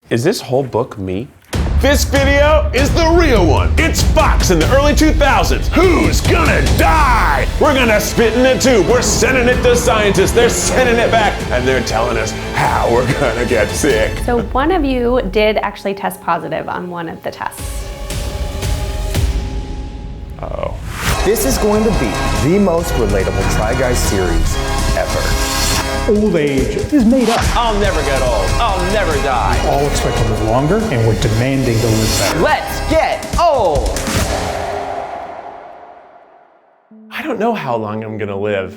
Is this whole book me? This video is the real one. It's Fox in the early 2000s. Who's gonna die? We're gonna spit in a tube. We're sending it to scientists. They're sending it back, and they're telling us how we're gonna get sick. So one of you did actually test positive on one of the tests. Uh-oh. This is going to be the most relatable Try Guys series ever. Old age is made up. I'll never get old. I'll never die. We all expect to live longer, and we're demanding to live better. Let's get old. I don't know how long I'm gonna live.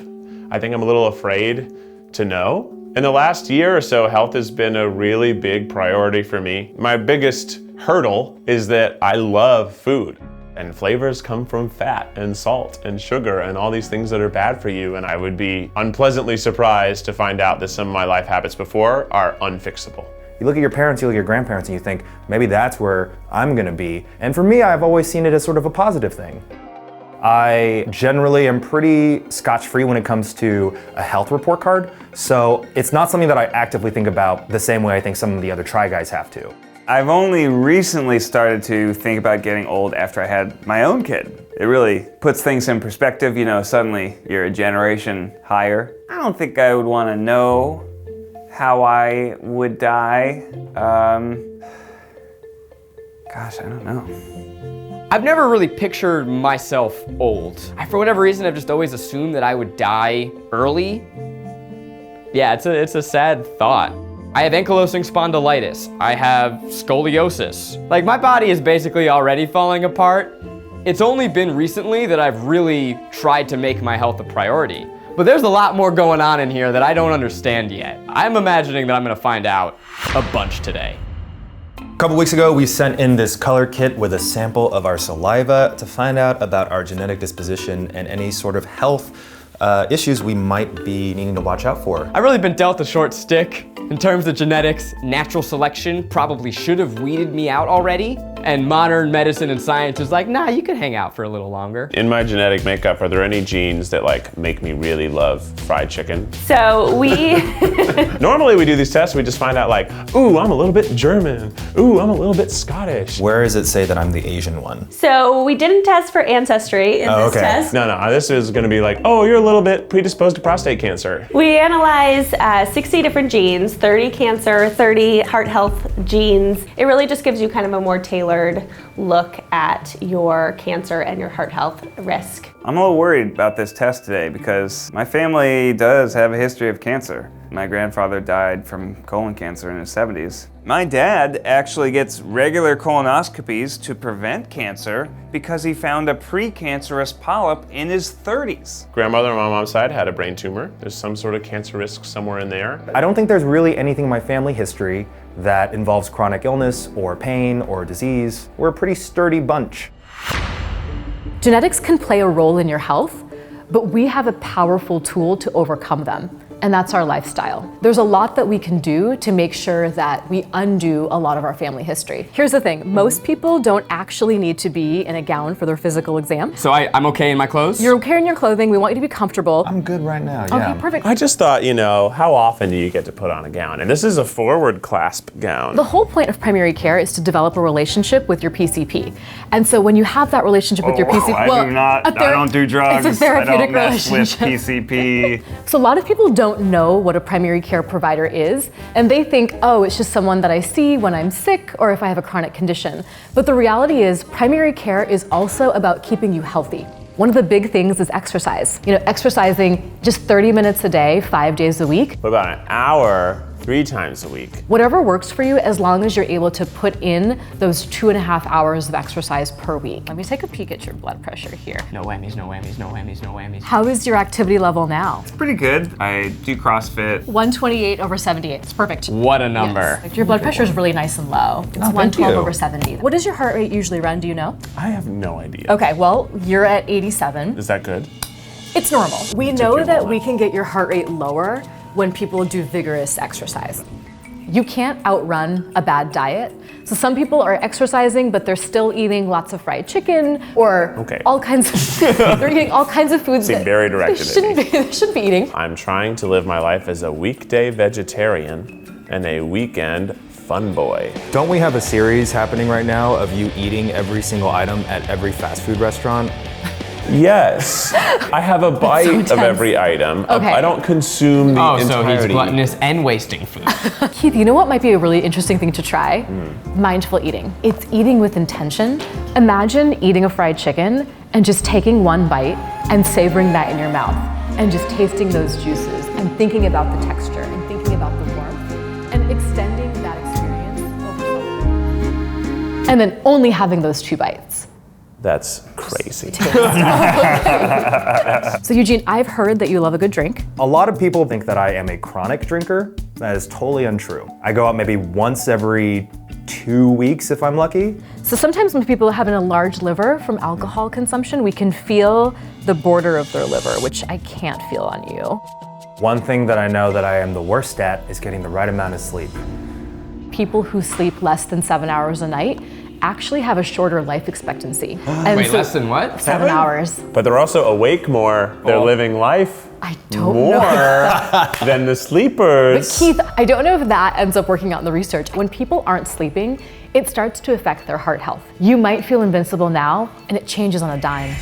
I think I'm a little afraid to know. In the last year or so, health has been a really big priority for me. My biggest hurdle is that I love food. And flavors come from fat and salt and sugar and all these things that are bad for you. And I would be unpleasantly surprised to find out that some of my life habits before are unfixable. You look at your parents, you look at your grandparents, and you think, maybe that's where I'm gonna be. And for me, I've always seen it as sort of a positive thing. I generally am pretty scotch-free when it comes to a health report card. So it's not something that I actively think about the same way I think some of the other Try Guys have to. I've only recently started to think about getting old after I had my own kid. It really puts things in perspective, you know, suddenly you're a generation higher. I don't think I would want to know how I would die. Gosh, I don't know. I've never really pictured myself old. For whatever reason, I've just always assumed that I would die early. Yeah, it's a sad thought. I have ankylosing spondylitis. I have scoliosis. Like, my body is basically already falling apart. It's only been recently that I've really tried to make my health a priority. But there's a lot more going on in here that I don't understand yet. I'm imagining that I'm gonna find out a bunch today. A couple weeks ago, we sent in this color kit with a sample of our saliva to find out about our genetic disposition and any sort of health issues we might be needing to watch out for. I've really been dealt a short stick. In terms of genetics, natural selection probably should have weeded me out already. And modern medicine and science is like, nah, you can hang out for a little longer. In my genetic makeup, are there any genes that like make me really love fried chicken? So we... Normally we do these tests, we just find out like, ooh, I'm a little bit German. Ooh, I'm a little bit Scottish. Where does it say that I'm the Asian one? So we didn't test for ancestry in this test. No, this is gonna be like, oh, you're a little bit predisposed to prostate cancer. We analyze 60 different genes, 30 cancer, 30 heart health genes. It really just gives you kind of a more tailored look at your cancer and your heart health risk. I'm a little worried about this test today because my family does have a history of cancer. My grandfather died from colon cancer in his 70s. My dad actually gets regular colonoscopies to prevent cancer because he found a precancerous polyp in his 30s. Grandmother on my mom's side had a brain tumor. There's some sort of cancer risk somewhere in there. I don't think there's really anything in my family history that involves chronic illness or pain or disease. We're a pretty sturdy bunch. Genetics can play a role in your health, but we have a powerful tool to overcome them. And that's our lifestyle. There's a lot that we can do to make sure that we undo a lot of our family history. Here's the thing, most people don't actually need to be in a gown for their physical exam. So I'm okay in my clothes? You're okay in your clothing, we want you to be comfortable. I'm good right now, yeah. Okay, perfect. I just thought, you know, how often do you get to put on a gown? And this is a forward clasp gown. The whole point of primary care is to develop a relationship with your PCP. And so when you have that relationship with your PCP, I don't do drugs. It's a therapeutic I don't mess with relationship. PCP. So a lot of people don't know what a primary care provider is, and they think, oh, it's just someone that I see when I'm sick or if I have a chronic condition. But the reality is primary care is also about keeping you healthy. One of the big things is exercise. You know, exercising just 30 minutes a day, 5 days a week. What about an hour, 3 times a week? Whatever works for you, as long as you're able to put in those 2.5 hours of exercise per week. Let me take a peek at your blood pressure here. No whammies, no whammies, no whammies, no whammies. How is your activity level now? It's pretty good. I do CrossFit. 128/78, it's perfect. What a number. Yes. Your blood pressure is really nice and low. It's 112/70. What does your heart rate usually run, do you know? I have no idea. Okay, well, you're at 87. Is that good? It's normal. We know that we can get your heart rate lower when people do vigorous exercise. You can't outrun a bad diet. So some people are exercising, but they're still eating lots of fried chicken or all kinds of, they're eating all kinds of foods that very directed they shouldn't be eating. I'm trying to live my life as a weekday vegetarian and a weekend fun boy. Don't we have a series happening right now of you eating every single item at every fast food restaurant? Yes. I have a bite of every item. Okay. I don't consume the entirety. So he's gluttonous and wasting food. Keith, you know what might be a really interesting thing to try? Mindful eating. It's eating with intention. Imagine eating a fried chicken and just taking one bite and savoring that in your mouth and just tasting those juices and thinking about the texture and thinking about the warmth and extending that experience over. And then only having those 2 bites. That's crazy. So Eugene, I've heard that you love a good drink. A lot of people think that I am a chronic drinker. That is totally untrue. I go out maybe once every 2 weeks if I'm lucky. So sometimes when people have a large liver from alcohol consumption, we can feel the border of their liver, which I can't feel on you. One thing that I know that I am the worst at is getting the right amount of sleep. People who sleep less than 7 hours a night actually have a shorter life expectancy. And Wait, less than what? 7 hours. But they're also awake more. They're living life I don't more know. than the sleepers. Keith, I don't know if that ends up working out in the research. When people aren't sleeping, it starts to affect their heart health. You might feel invincible now, and it changes on a dime.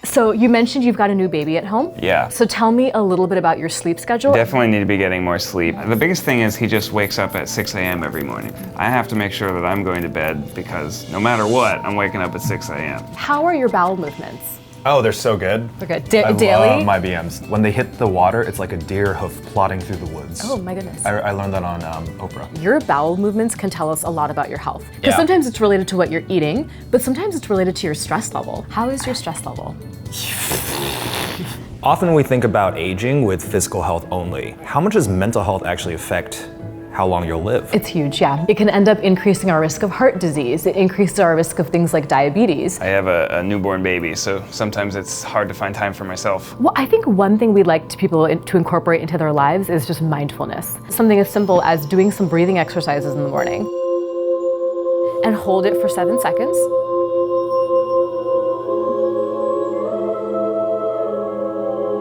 So you mentioned you've got a new baby at home. Yeah. So tell me a little bit about your sleep schedule. Definitely need to be getting more sleep. The biggest thing is he just wakes up at 6 a.m. every morning. I have to make sure that I'm going to bed because no matter what, I'm waking up at 6 a.m. How are your bowel movements? Oh, they're so good. Okay, I daily? love my BMs. When they hit the water, it's like a deer hoof plodding through the woods. Oh my goodness. I learned that on Oprah. Your bowel movements can tell us a lot about your health. Because Yeah. sometimes it's related to what you're eating, but sometimes it's related to your stress level. How is your stress level? Often we think about aging with physical health only. How much does mental health actually affect how long you'll live? It's huge, yeah. It can end up increasing our risk of heart disease. It increases our risk of things like diabetes. I have a newborn baby, so sometimes it's hard to find time for myself. Well, I think one thing we'd like people to incorporate into their lives is just mindfulness. Something as simple as doing some breathing exercises in the morning. And hold it for 7 seconds.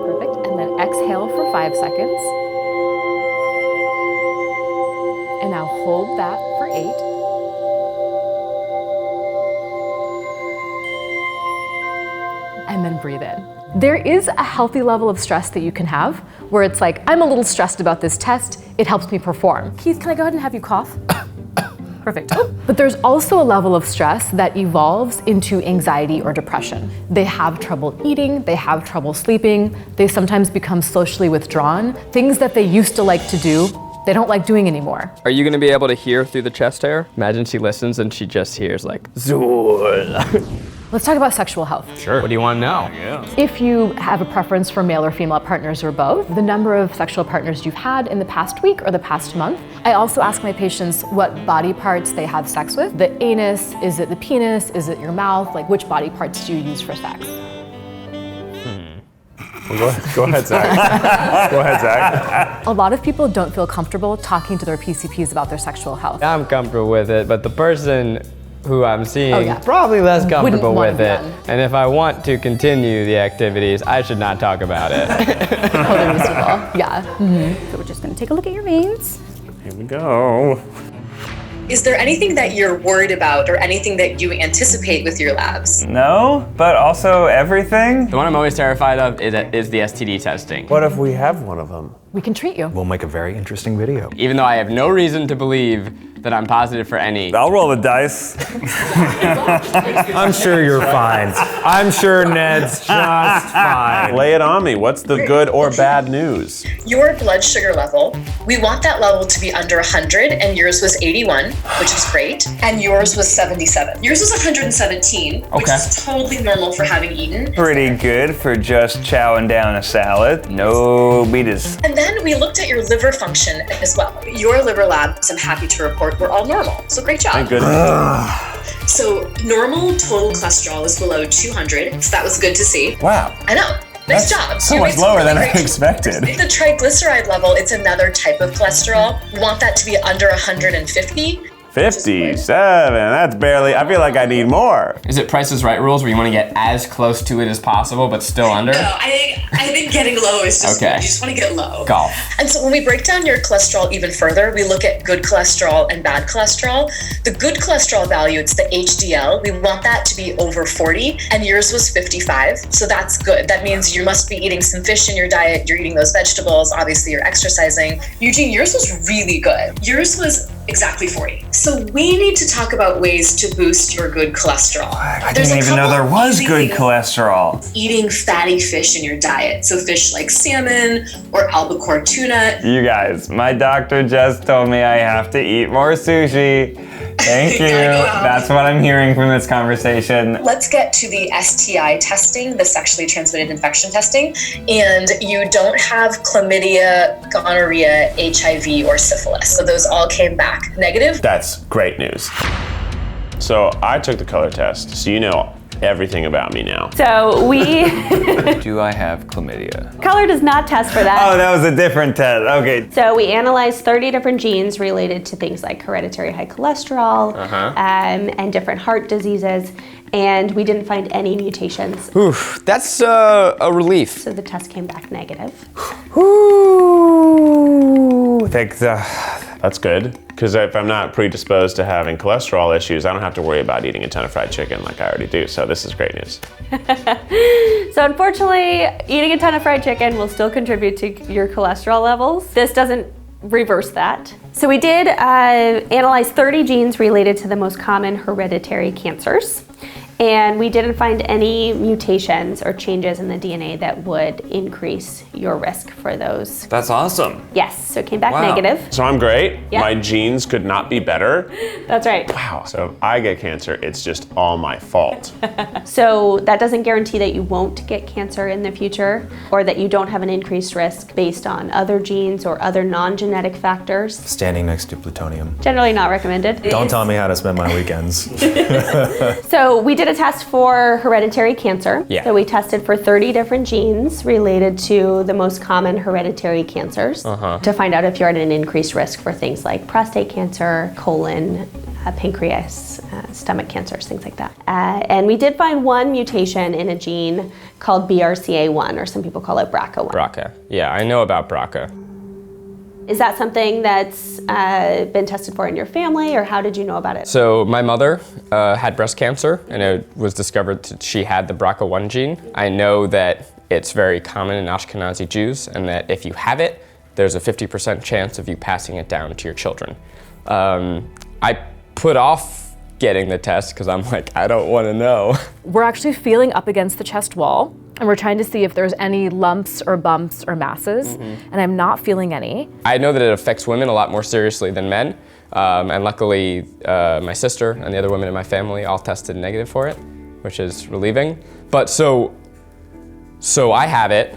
Perfect. And then exhale for 5 seconds. And now hold that for 8. And then breathe in. There is a healthy level of stress that you can have where it's like, I'm a little stressed about this test, it helps me perform. Keith, can I go ahead and have you cough? Perfect. But there's also a level of stress that evolves into anxiety or depression. They have trouble eating, they have trouble sleeping, they sometimes become socially withdrawn. Things that they used to like to do, they don't like doing anymore. Are you gonna be able to hear through the chest hair? Imagine she listens and she just hears like, Zool. Let's talk about sexual health. Sure. What do you want to know? If you have a preference for male or female partners or both, the number of sexual partners you've had in the past week or the past month. I also ask my patients what body parts they have sex with. The anus, is it the penis, is it your mouth? Like which body parts do you use for sex? Well, go ahead, Zach. Go ahead, Zach. A lot of people don't feel comfortable talking to their PCPs about their sexual health. I'm comfortable with it, but the person who I'm seeing yeah. probably less comfortable want with it it. done. And if I want to continue the activities, I should not talk about it. Totally reasonable. Yeah. So we're just gonna take a look at your veins. Here we go. Is there anything that you're worried about or anything that you anticipate with your labs? No, but also everything. The one I'm always terrified of is the STD testing. What if we have one of them? We can treat you. We'll make a very interesting video. Even though I have no reason to believe that I'm positive for any. I'll roll the dice. I'm sure you're fine. I'm sure Ned's just fine. Lay it on me. What's the good or bad news? Your blood sugar level, we want that level to be under 100, and yours was 81, which is great, and yours was 77. Yours was 117, which is totally normal for having eaten. Pretty good for just chowing down a salad. No betas. And then we looked at your liver function as well. Your liver labs, I'm happy to report, were all normal, so great job. Thank goodness. So normal total cholesterol is below 200, so that was good to see. Wow. I know. Nice job. So You much made some lower really than I great expected. The triglyceride level, it's another type of cholesterol. We want that to be under 150. 57, that's barely, I feel like I need more. Is it Price is Right rules where you want to get as close to it as possible, but still under? No, I think getting low is just Okay. good. You just want to get low. Golf. And so when we break down your cholesterol even further, we look at good cholesterol and bad cholesterol. The good cholesterol value, it's the HDL. We want that to be over 40, and yours was 55. So that's good. That means you must be eating some fish in your diet. You're eating those vegetables. Obviously, you're exercising. Eugene, yours was really good. Yours was exactly 40. So we need to talk about ways to boost your good cholesterol. I didn't even know there was good cholesterol. Eating fatty fish in your diet. So fish like salmon or albacore tuna. You guys, my doctor just told me I have to eat more sushi. Thank you. That's what I'm hearing from this conversation. Let's get to the STI testing, the sexually transmitted infection testing. And you don't have chlamydia, gonorrhea, HIV, or syphilis. So those all came back negative. That's great news. So I took the color test, so you know everything about me now. So we, Do I have chlamydia? color does not test for that. Oh, that was a different test. Okay. So we analyzed 30 different genes related to things like hereditary high cholesterol and different heart diseases, and we didn't find any mutations. Oof, that's a relief. So the test came back negative. Ooh, thanks. That's good, because if I'm not predisposed to having cholesterol issues, I don't have to worry about eating a ton of fried chicken like I already do, so this is great news. So unfortunately, eating a ton of fried chicken will still contribute to your cholesterol levels. This doesn't reverse that. So we did analyze 30 genes related to the most common hereditary cancers. And we didn't find any mutations or changes in the DNA that would increase your risk for those. That's awesome. Yes, so it came back Wow. negative. So I'm great. Yeah. My genes could not be better. That's right. Wow. So if I get cancer, it's just all my fault. So that doesn't guarantee that you won't get cancer in the future or that you don't have an increased risk based on other genes or other non-genetic factors. Standing next to plutonium. Generally not recommended. Don't tell me how to spend my weekends. So we did a test for hereditary cancer. Yeah. So we tested for 30 different genes related to the most common hereditary cancers to find out if you're at an increased risk for things like prostate cancer, colon, pancreas, stomach cancers, things like that. And we did find one mutation in a gene called BRCA1, or some people call it BRCA1. BRCA. Yeah, I know about BRCA. Is that something that's been tested for in your family, or how did you know about it? So my mother had breast cancer, and it was discovered that she had the BRCA1 gene. I know that it's very common in Ashkenazi Jews, and that if you have it, there's a 50% chance of you passing it down to your children. I put off getting the test because I'm like, I don't want to know. We're actually feeling up against the chest wall, and we're trying to see if there's any lumps or bumps or masses, and I'm not feeling any. I know that it affects women a lot more seriously than men, and luckily my sister and the other women in my family all tested negative for it, which is relieving. But so I have it,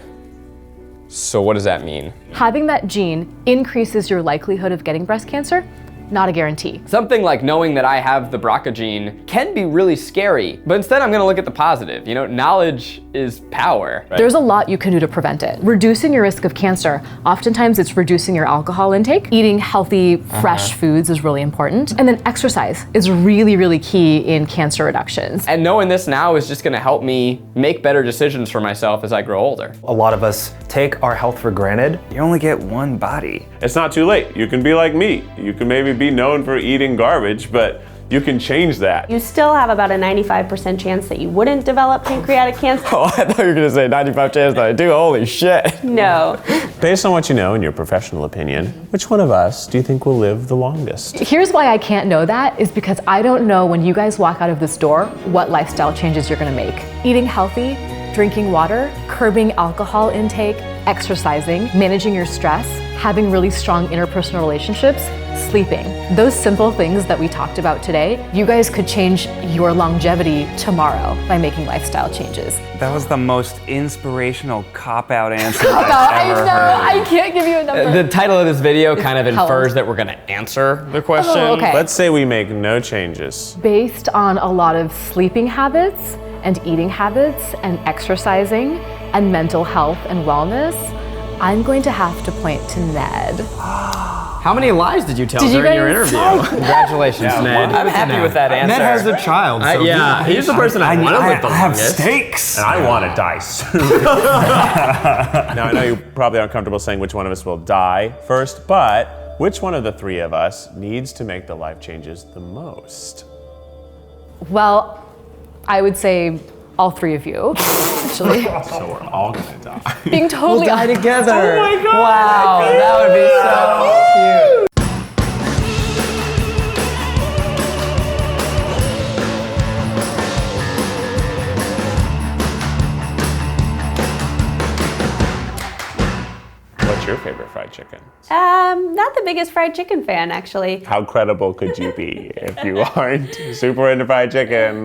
so what does that mean? Having that gene increases your likelihood of getting breast cancer. Not a guarantee. Something like knowing that I have the BRCA gene can be really scary, but instead I'm gonna look at the positive. You know, knowledge is power. Right? There's a lot you can do to prevent it. Reducing your risk of cancer, oftentimes it's reducing your alcohol intake. Eating healthy, fresh foods is really important. And then exercise is really, really key in cancer reductions. And knowing this now is just gonna help me make better decisions for myself as I grow older. A lot of us take our health for granted. You only get one body. It's not too late. You can be like me. You can maybe be known for eating garbage, but you can change that. You still have about a 95% chance that you wouldn't develop pancreatic cancer. Oh, I thought you were gonna say 95 chance that I do, holy shit. No. Based on what you know in your professional opinion, which one of us do you think will live the longest? Here's why I can't know that, is because I don't know when you guys walk out of this door what lifestyle changes you're gonna make. Eating healthy, drinking water, curbing alcohol intake, exercising, managing your stress, having really strong interpersonal relationships, sleeping. Those simple things that we talked about today, you guys could change your longevity tomorrow by making lifestyle changes. That was the most inspirational cop-out answer I I've ever know, heard. I can't give you a number. The title of this video kind of hell. infers that we're gonna answer the question. Oh, okay. Let's say we make no changes. Based on a lot of sleeping habits and eating habits and exercising and mental health and wellness, I'm going to have to point to Ned. How many lies did you tell Did you during your guys- interview? Congratulations, Ned. I'm happy with that answer. Ned has a child. So Yeah, he's the person I want to live the I have longest. steaks. And I want to die soon. Now, I know you're probably uncomfortable saying which one of us will die first, but which one of the three of us needs to make the life changes the most? Well, I would say all three of you, actually. So we're all gonna die. Being totally honest. together. Oh my God. Wow, that would be so cute. What's your favorite fried chicken? Not the biggest fried chicken fan, actually. How credible could you be if you aren't super into fried chicken?